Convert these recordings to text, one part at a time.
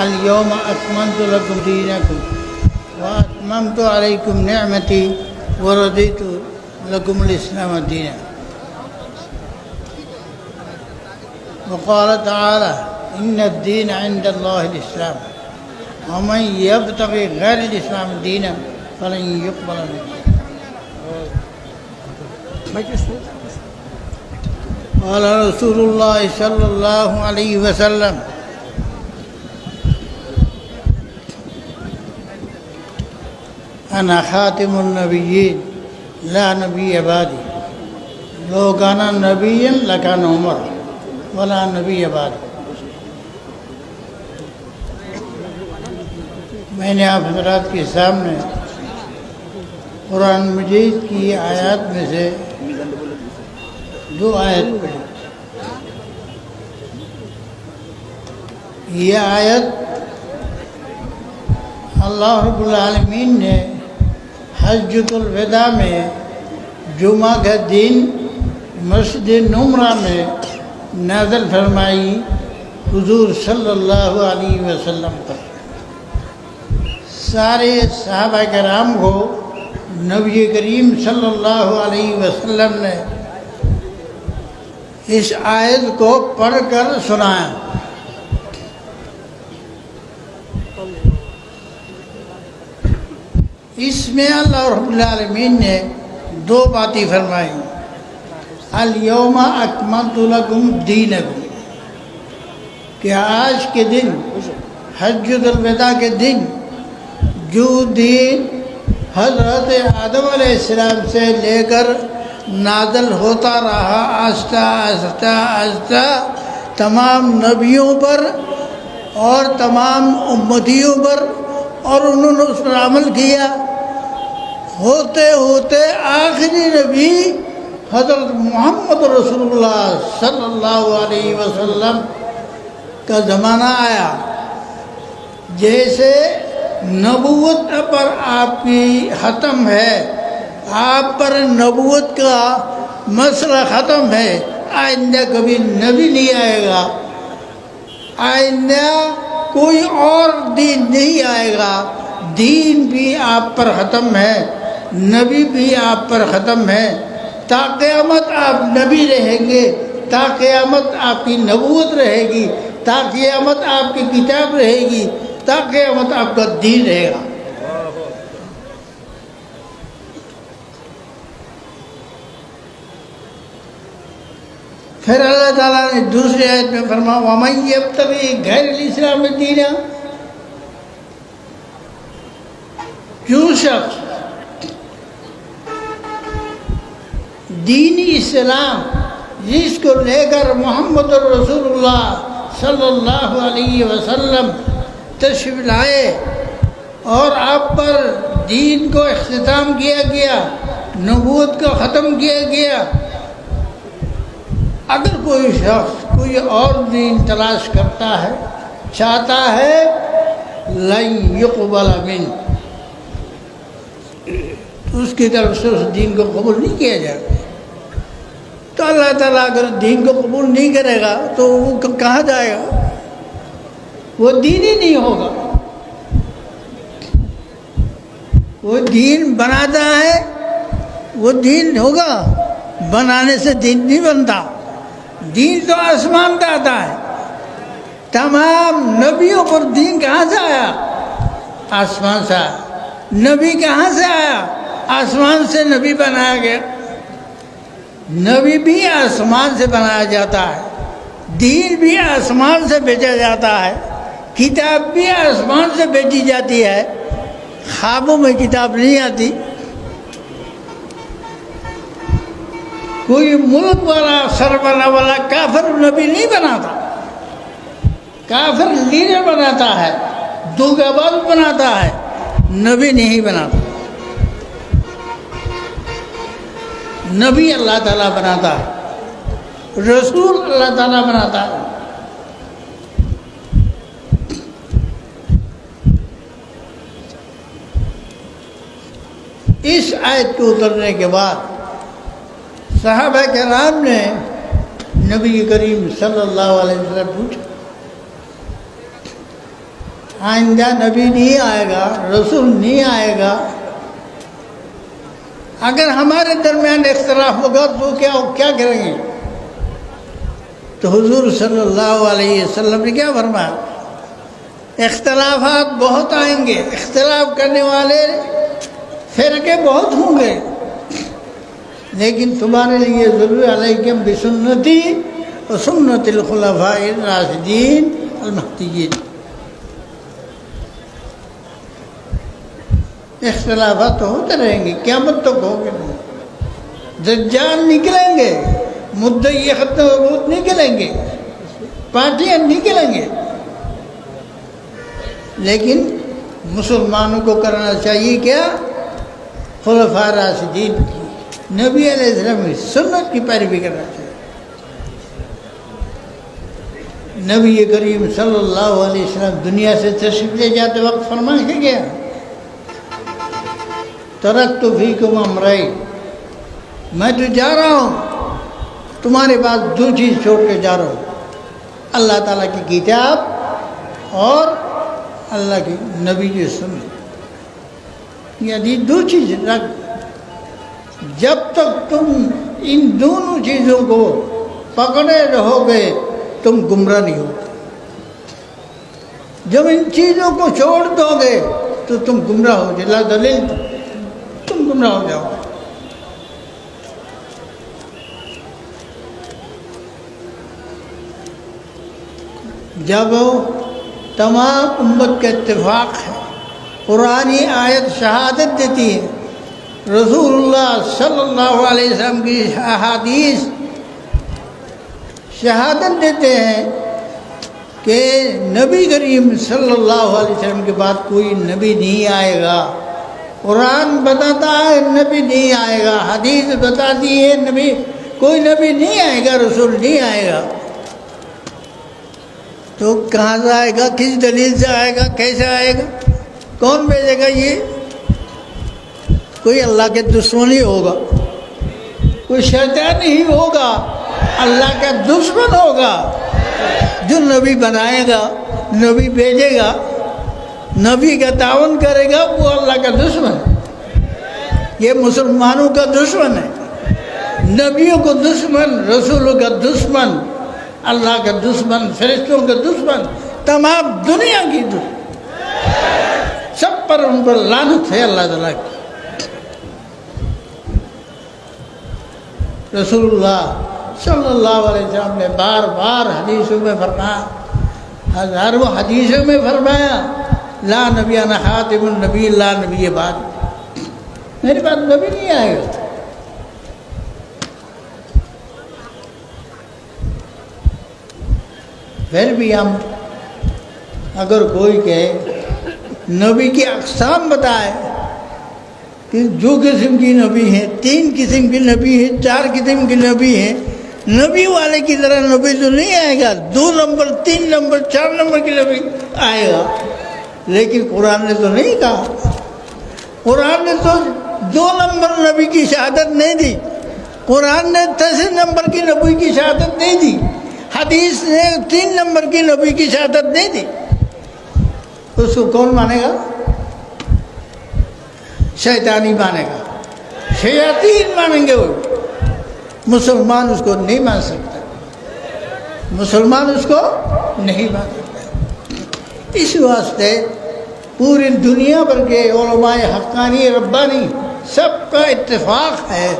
اليوم اکملت لکم دینکم واتممت علیکم نعمتی ورضیت لکم الاسلام دینا. وقال تعالی ان الدین عند اللہ الاسلام ومن یبتغی غیر الاسلام دینا فلن یقبل منه. قال رسول اللہ صلی اللہ علیہ وسلم انا خاتم النبیین لا نبی بعدی لو کان نبیا لکان عمر ولا نبی بعدی. میں نے آپ حضرات کے سامنے قرآن مجید کی آیات میں سے 2 آیت پڑھی. یہ آیت اللہ رب العالمین نے حجۃ الوداع میں جمعہ کا دن مسجد نمرہ میں نازل فرمائی حضور صلی اللہ علیہ وسلم پر. سارے صحابہ کرام کو نبی کریم صلی اللہ علیہ وسلم نے اس آیت کو پڑھ کر سنایا. اس میں اللہ رب العالمین نے 2 باتیں فرمائی. الیوم اکملت لکم دینکم کہ آج کے دن حجۃ الوداع کے دن جو دین حضرت آدم علیہ السلام سے لے کر نازل ہوتا رہا آہستہ آہستہ آہستہ تمام نبیوں پر اور تمام امتیوں پر اور انہوں نے اس پر عمل کیا. ہوتے ہوتے آخری نبی حضرت محمد رسول اللہ صلی اللہ علیہ وسلم کا زمانہ آیا. جیسے نبوت پر آپ کی ختم ہے، آپ پر نبوت کا مسئلہ ختم ہے، آئندہ کبھی نبی نہیں آئے گا، آئندہ کوئی اور دین نہیں آئے گا. دین بھی آپ پر ختم ہے، نبی بھی آپ پر ختم ہے. تا قیامت آپ نبی رہیں گے، تا قیامت آپ کی نبوت رہے گی، تا قیامت آپ کی کتاب رہے گی، تا قیامت آپ کا دین رہے گا. پھر اللہ تعالیٰ نے دوسری آیت میں فرمایا وَمَن یبتغی غیر الاسلام دینا، جو شخص دین اسلام جس کو لے کر محمد رسول اللہ صلی اللہ علیہ وسلم تشریف لائے اور آپ پر دین کو اختتام کیا گیا، نبوت کو ختم کیا گیا. اگر کوئی شخص کوئی اور دین تلاش کرتا ہے، چاہتا ہے، لن یقبل منہ، اس کی طرف سے اس دین کو قبول نہیں کیا جائے گا. تو اللہ تعالیٰ اگر دین کو قبول نہیں کرے گا تو وہ کہاں جائے گا؟ وہ دین ہی نہیں ہوگا. وہ دین بناتا ہے، وہ دین ہوگا، بنانے سے دین نہیں بنتا. دین تو آسمان کا آتا ہے. تمام نبیوں پر دین کہاں سے آیا؟ آسمان سے آیا. نبی کہاں سے آیا؟ آسمان سے نبی بنایا گیا. نبی بھی آسمان سے بنایا جاتا ہے، دین بھی آسمان سے بھیجا جاتا ہے، کتاب بھی آسمان سے بھیجی جاتی ہے. خوابوں میں کتاب نہیں آتی. کوئی ملک والا سربراہ والا کافر نبی نہیں بناتا. کافر لیڈر بناتا ہے، دھوکہ باز بناتا ہے، نبی نہیں بناتا. نبی اللہ تعالیٰ بناتا ہے، رسول اللہ تعالیٰ بناتا ہے. اس آیت کے اترنے کے بعد صحابہ کرام نے نبی کریم صلی اللہ علیہ وسلم پوچھا آئندہ نبی نہیں آئے گا، رسول نہیں آئے گا، اگر ہمارے درمیان اختلاف ہوگا تو کیا کریں گے؟ تو حضور صلی اللہ علیہ وسلم نے کیا فرمایا؟ اختلافات بہت آئیں گے، اختلاف کرنے والے فرقے بہت ہوں گے، لیکن تمہارے لیے ضرور علیکم بسنتی و سنت الخلفاء الراشدین المہدیین۔ اختلافات تو ہوتے رہیں گے، قیامت تک ہوگے نہیں، دجال نکلیں گے، مدعی ختم ثبوت نکلیں گے، پارٹیاں نکلیں گے، لیکن مسلمانوں کو کرنا چاہیے کیا؟ خلفاء راشدین کی، نبی علیہ السلام کی سنت کی پیروی کرنا چاہیے۔ نبی کریم صلی اللہ علیہ وسلم دنیا سے تشریف لے جاتے وقت فرمائے کہ کیا؟ ترکت فیکم امرین، میں تو جا رہا ہوں تمہارے پاس دو چیز چھوڑ کے جا رہا ہوں، اللہ تعالیٰ کی کتاب اور اللہ کی نبی کی سنت، یعنی دو چیز رکھ، جب تک تم ان دونوں چیزوں کو پکڑے رہو گے تم گمراہ نہیں ہوگے، جب ان چیزوں کو چھوڑ دو گے تو تم گمراہ ہو جائے، لا دلیل تم گمراہ ہو جاؤ گے۔ جب تمام امت کا اتفاق ہے، قرآنی آیت شہادت دیتی ہے، رسول اللہ صلی اللہ علیہ وسلم کی احادیث شہادت دیتے ہیں کہ نبی کریم صلی اللہ علیہ وسلم کے بعد کوئی نبی نہیں آئے گا، قرآن بتاتا ہے نبی نہیں آئے گا، حدیث بتاتی ہے کوئی نبی نہیں آئے گا، رسول نہیں آئے گا، تو کہاں سے آئے گا؟ کس دلیل سے آئے گا؟ کیسے آئے گا؟ کون بھیجے گا؟ یہ کوئی اللہ کے دشمن ہی ہوگا، کوئی شیطان ہی ہوگا، اللہ کا دشمن ہوگا جو نبی بنائے گا، نبی بھیجے گا، نبی کا تعاون کرے گا، وہ اللہ کا دشمن ہے، یہ مسلمانوں کا دشمن ہے، نبیوں کا دشمن، رسولوں کا دشمن، اللہ کا دشمن، فرشتوں کا دشمن، تمام دنیا کی دشمن، سب پر ان پر لعنت ہے اللہ تعالیٰ کی۔ رسول اللہ صلی اللہ علیہ وسلم نے بار بار حدیثوں میں فرمایا، ہزاروں حدیثوں میں فرمایا، لا نبی انا خاتم النبی، لا نبی بعد، میرے بعد نبی نہیں آئے گا۔ پھر بھی ہم اگر کوئی کہے نبی کی اقسام بتائے کہ جو قسم کی نبی ہیں، 3 قسم کی نبی ہیں، 4 قسم کی نبی ہیں، نبی والے کی طرح نبی تو نہیں آئے گا، 2 نمبر 3 نمبر 4 نمبر کی نبی آئے گا، لیکن قرآن نے تو نہیں کہا، قرآن نے تو 2 نمبر نبی کی شہادت نہیں دی، قرآن نے 10 نمبر کی نبی کی شہادت نہیں دی، حدیث نے 3 نمبر کی نبی کی شہادت نہیں دی، اس کو کون مانے گا؟ شیطانی مانے گا، شیاطین مانیں گے، وہ مسلمان اس کو نہیں مان سکتا، مسلمان اس کو نہیں مان سکتا۔ اس واسطے پوری دنیا بھر کے علماء حقانی ربانی سب کا اتفاق ہے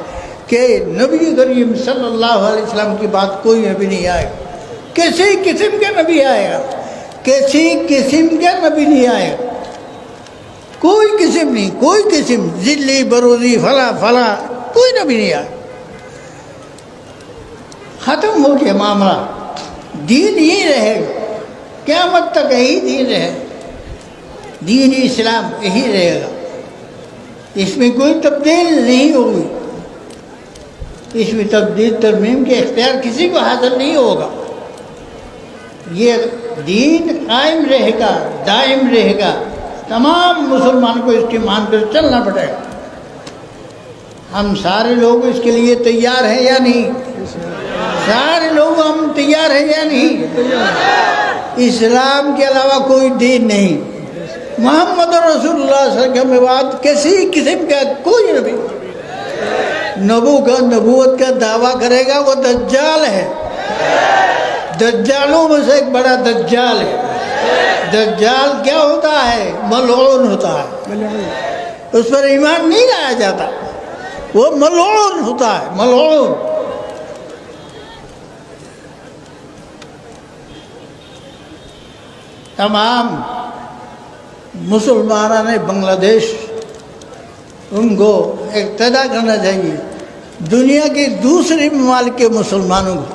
کہ نبی کریم صلی اللہ علیہ وسلم کی بات کوئی نبی نہیں آئے گا، کسی قسم کا نبی آئے گا، کسی قسم کا نبی نہیں آئے گا، کوئی قسم نہیں، کوئی قسم، ذلی بروزی فلاں فلاں، کوئی نبی نہیں آئے، ختم ہو گیا معاملہ، دین ہی رہے گا، قیامت تک یہی دین رہے گا، دین اسلام یہی رہے گا، اس میں کوئی تبدیل نہیں ہوگی، اس میں تبدیل ترمیم کے اختیار کسی کو حاصل نہیں ہوگا، یہ دین قائم رہے گا، دائم رہے گا، تمام مسلمان کو اس کی مان کر چلنا پڑے گا۔ ہم سارے لوگ اس کے لیے تیار ہیں یا نہیں؟ سارے لوگ ہم تیار ہیں یا نہیں؟ اسلام کے علاوہ کوئی دین نہیں. محمد رسول اللہ صلی اللہ علیہ وسلم کے بعد کسی قسم کا کوئی نبی نبوت کا دعویٰ کرے گا وہ دجال ہے. دجالوں میں سے ایک بڑا دجال ہے. دجال کیا ہوتا ہے؟ ملعون ہوتا ہے. اس پر ایمان نہیں لایا جاتا. وہ ملعون ہوتا ہے، ملعون. تمام مسلمانوں نے بنگلہ دیش ان کو اقتدا کرنا چاہیے دنیا کے دوسرے ممالک کے مسلمانوں کو،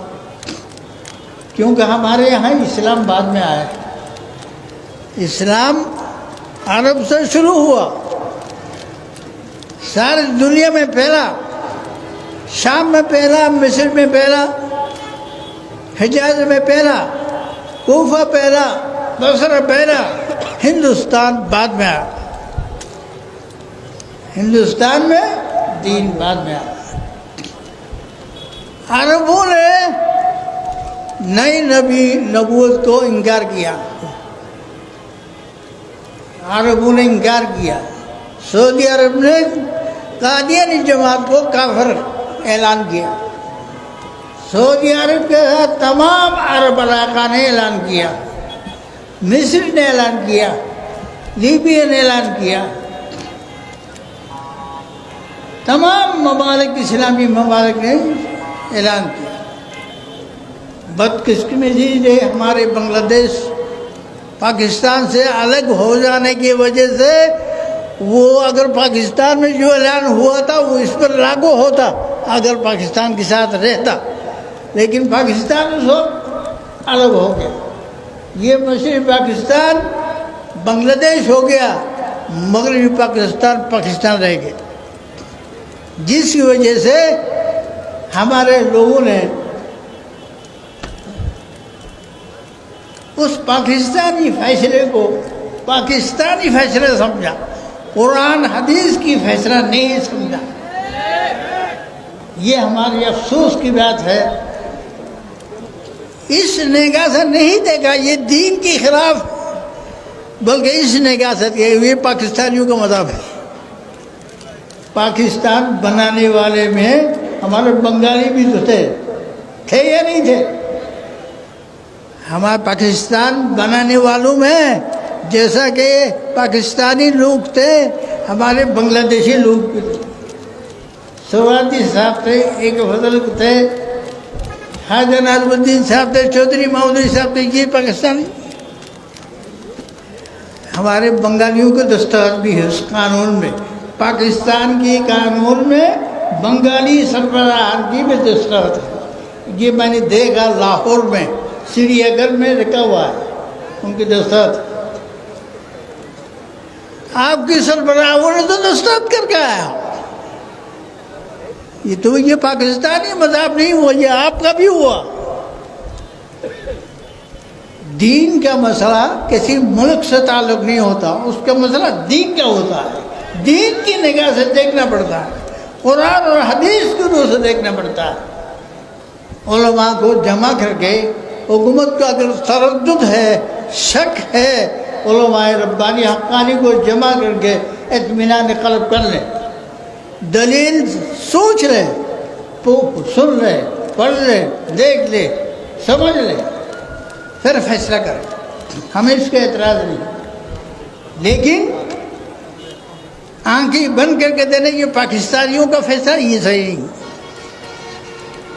کیونکہ ہمارے یہاں اسلام بعد میں آیا. اسلام عرب سے شروع ہوا، ساری دنیا میں پھیلا. شام میں پھیلا، مصر میں پھیلا، حجاز میں پھیلا، کوفہ پھیلا، بصرہ پھیلا. ہندوستان بعد میں آیا. ہندوستان میں دین بعد میں آیا. عربوں نے نئی نبوت کو انکار کیا. عربوں نے انکار کیا. سعودی عرب نے قادیانی جماعت کو کافر اعلان کیا. سعودی عرب کے ساتھ تمام عرب علاقہ نے اعلان کیا. مصر نے اعلان کیا، لیبیا نے اعلان کیا. تمام ممالک، اسلامی ممالک نے اعلان کیا. بدقسمتی سے ہمارے بنگلہ دیش پاکستان سے الگ ہو جانے کی وجہ سے وہ اگر پاکستان میں جو اعلان ہوا تھا وہ اس پر لاگو ہوتا اگر پاکستان کے ساتھ رہتا، لیکن پاکستان اس وقت الگ ہو گیا. یہ مشرقی پاکستان بنگلہ دیش ہو گیا، مغربی پاکستان رہ گیا، جس کی وجہ سے ہمارے لوگوں نے اس پاکستانی فیصلے کو پاکستانی فیصلہ سمجھا، قرآن حدیث کی فیصلہ نہیں سمجھا. یہ ہماری افسوس کی بات ہے. اس نگاہ سے نہیں دیکھا یہ دین کے خلاف، بلکہ اس نگاہ سے یہ پاکستانیوں کا مذہب ہے. پاکستان بنانے والے میں ہمارے بنگالی بھی تو تھے یا نہیں تھے؟ ہمارے پاکستان بنانے والوں میں جیسا کہ پاکستانی لوگ تھے، ہمارے بنگلہ دیشی لوگ بھی تھے. سوراتی صاحب تھے، ایک فضل تھے، خواجہ ناظم الدین صاحب تھے، چودھری مودودی صاحب تھے. یہ پاکستانی ہمارے بنگالیوں کے دستخط بھی ہے اس قانون میں. پاکستان کے قانون میں بنگالی سربراہ کی بھی دستخط ہے. یہ میں نے دیکھا لاہور میں، سری نگر میں لکھا ہوا ہے ان کی دستخط. آپ کی سربراہوں نے تو دستخط کر کے آیا. یہ پاکستانی مذہب نہیں ہوا، یہ آپ کا بھی ہوا. دین کا مسئلہ کسی ملک سے تعلق نہیں ہوتا، اس کا مسئلہ دین کا ہوتا ہے. دین کی نگاہ سے دیکھنا پڑتا ہے، قرآن اور حدیث کی روح سے دیکھنا پڑتا ہے. علماء کو جمع کر کے حکومت کا اگر تردد ہے، شک ہے، علماء ربانی حقانی کو جمع کر کے اطمینان قلب کر لیں، دلیل سوچ لے، سن لے، پڑھ لے، دیکھ لے، سمجھ لے، پھر فیصلہ کریں. ہمیں اس کا اعتراض نہیں، لیکن آنکھیں بند کر کے دینے یہ پاکستانیوں کا فیصلہ یہ صحیح نہیں،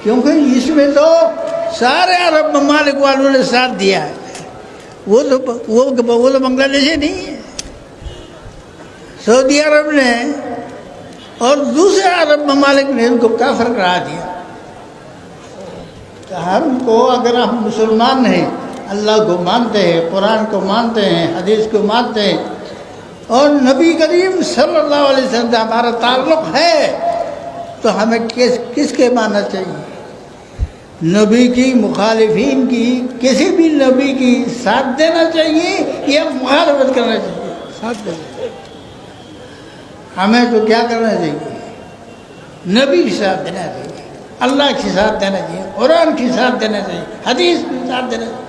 کیونکہ اس میں تو سارے عرب ممالک والوں نے ساتھ دیا ہے. وہ تو بنگلہ دیشی نہیں ہے. سعودی عرب نے اور دوسرے عرب ممالک نے ان کو کافر قرار دیا. تو ہم کو اگر ہم مسلمان ہیں، اللہ کو مانتے ہیں، قرآن کو مانتے ہیں، حدیث کو مانتے ہیں، اور نبی کریم صلی اللہ علیہ وسلم سے ہمارا تعلق ہے، تو ہمیں کس کے ماننا چاہیے؟ نبی کی مخالفین کی، کسی بھی نبی کی ساتھ دینا چاہیے یا مخالفت کرنا چاہیے؟ ساتھ دینا. ہمیں تو کیا کرنا چاہیے؟ نبی کے ساتھ دینا چاہیے، اللہ کے ساتھ دینا چاہیے، قرآن کے ساتھ دینا چاہیے، حدیث کے ساتھ دینا چاہیے.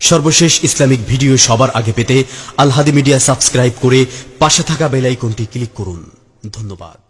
সর্বশেষ ইসলামিক ভিডিও সবার আগে পেতে আল হাদি মিডিয়া সাবস্ক্রাইব করে পাশে থাকা বেল আইকনটি ক্লিক করুন। ধন্যবাদ।